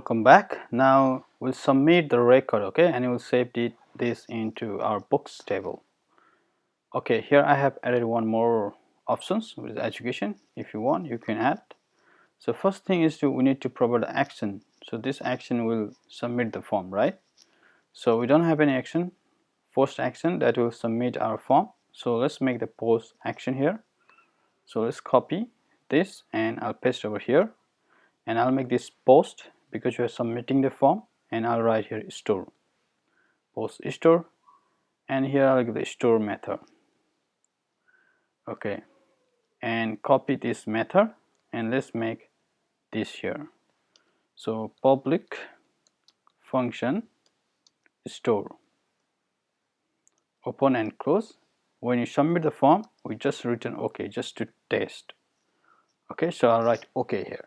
welcome back. Now we'll submit the record, okay, and we'll save this into our books table. Okay, here I have added one more options with education. If you want, you can add. So first thing is we need to provide action. So this action will submit the form, right? So we don't have any action, post action that will submit our form. So let's make the post action here. So let's copy this and I'll paste over here, and I'll make this post because you are submitting the form, and I'll write here store, post store, and here I'll give the store method. Okay, and copy this method and let's make this here. So public function store, open and close. When you submit the form, we just written OK just to test. Okay, so I'll write OK here,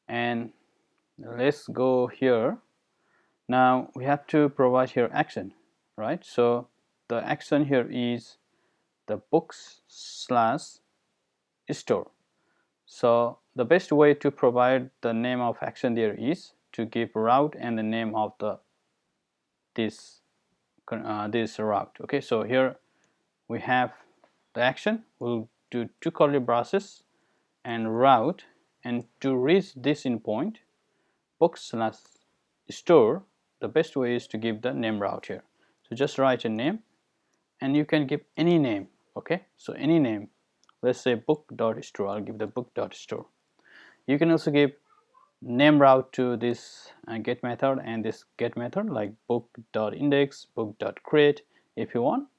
and let's go here. Now we have to provide here action, right? So the action here is the books/store. So the best way to provide the name of action there is to give route and the name of this route. Okay, so here we have the action. We'll do two curly braces and route, and to reach this endpoint books/store, the best way is to give the name route here. So just write a name, and you can give any name. Okay, so any name, let's say book.store. I'll give the book.store. You can also give name route to this get method and this get method, like book.index, book.create if you want,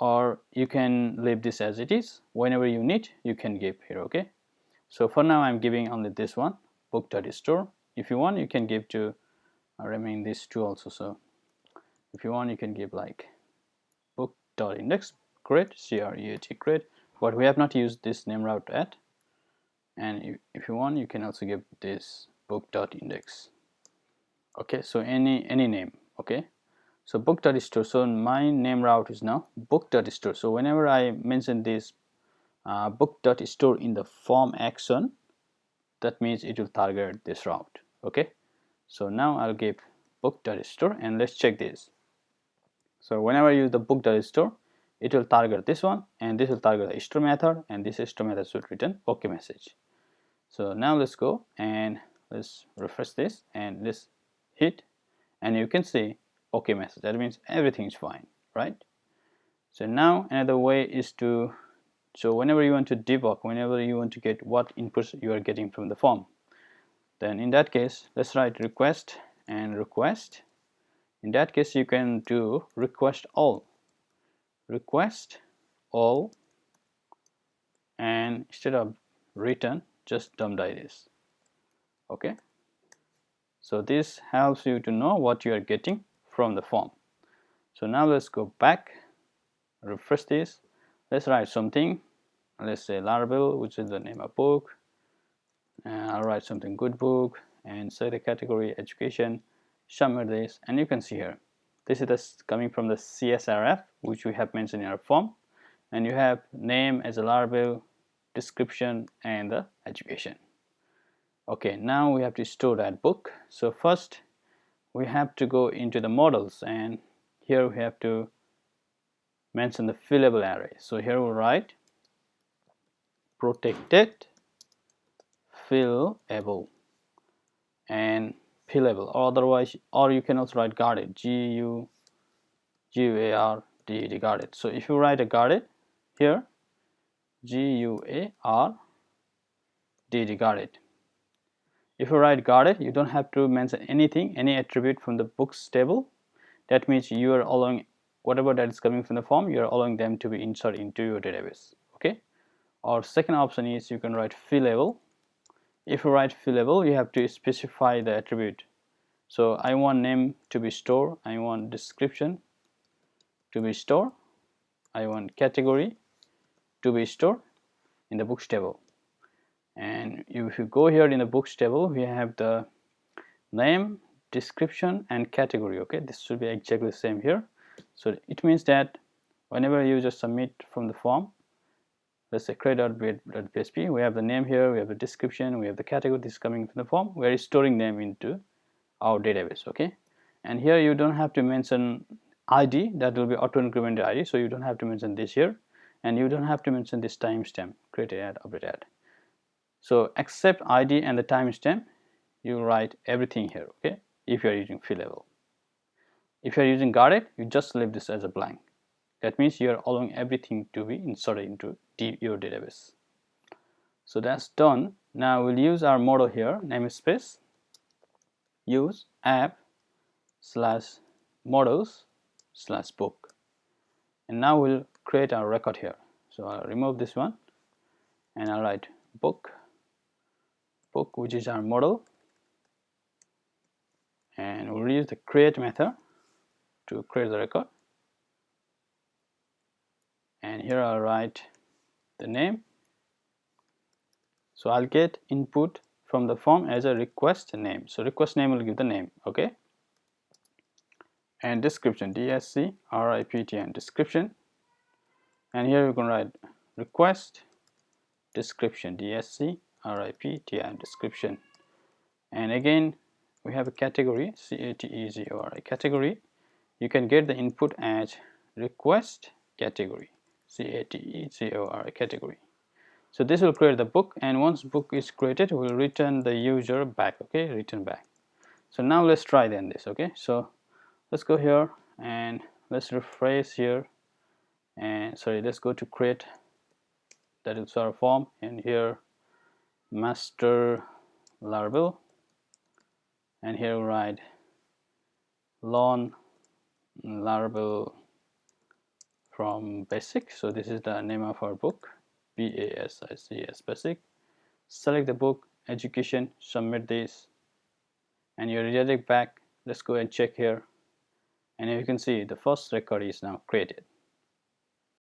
or you can leave this as it is. Whenever you need, you can give here. Okay, so for now I'm giving only this one, book.store. If you want, you can give to remain these two also. So if you want, you can give like book.index create, create, create, but we have not used this name route yet. And if you want, you can also give this book.index. Okay, so any name. Okay, so book.store. So my name route is now book.store. So whenever I mention this book.store in the form action, that means it will target this route. Okay, so now I'll give book.store, and let's check this. So whenever I use the book.store, it will target this one, and this will target the store method, and this store method should return OK message. So now let's go and let's refresh this and let's hit, and you can see OK message. That means everything is fine, right? So now another way is to, so whenever you want to debug, whenever you want to get what inputs you are getting from the form, then in that case let's write request and request. In that case you can do request all, and instead of return just dump this. Okay, so this helps you to know what you are getting from the form. So now let's go back, refresh this, let's write something, let's say Laravel, which is the name of book, and I'll write something good book and say the category education, submit this, and you can see here this is coming from the CSRF which we have mentioned in our form, and you have name as a Laravel, description, and the education. Okay, now we have to store that book. So first we have to go into the models, and here we have to mention the fillable array. So here we'll write protected fillable and fillable, or otherwise, or you can also write guarded, G-U-A-R-D-E-D, guarded. So if you write a guarded here, G-U-A-R-D-E-D, guarded. If you write guarded, you don't have to mention anything, any attribute from the books table. That means you are allowing whatever that is coming from the form, you are allowing them to be inserted into your database. Okay, or second option is you can write fillable. If you write fillable, you have to specify the attribute. So I want name to be store, I want description to be store, I want category to be stored in the books table. And if you go here in the books table, we have the name, description, and category. Okay, this should be exactly the same here. So it means that whenever you just submit from the form, let's say create.php. We have the name here, we have the description, we have the category. This is coming from the form. We are storing them into our database. Okay, and here you don't have to mention ID, that will be auto incremented ID, so you don't have to mention this here, and you don't have to mention this timestamp, create add, update add. So except ID and the timestamp, you write everything here. Okay, if you are using field level. If you are using guarded, you just leave this as a blank. That means you are allowing everything to be inserted into your database. So that's done. Now we'll use our model here, namespace, use app slash models slash book, and now we'll create our record here. So I'll remove this one and I'll write book, which is our model, and we'll use the create method to create the record, and here I'll write the name. So I'll get input from the form as a request name, so request name will give the name. Okay, and description, DSCRIPTN, description, and here we're going to write request description, DSCRIPTN, description, and again we have a category, CATEGORI, category. You can get the input as request category, CATEGORI, category. So this will create the book, and once book is created, we'll return the user back. Okay, return back. So now let's try then this. Okay, so let's go here and let's refresh here, and sorry, let's go to create, that is our form, and here master Laravel, and here we write learn Laravel from basic. So this is the name of our book, BASIC, basic. Select the book, education, submit this, and you redirect back. Let's go and check here, and you can see the first record is now created.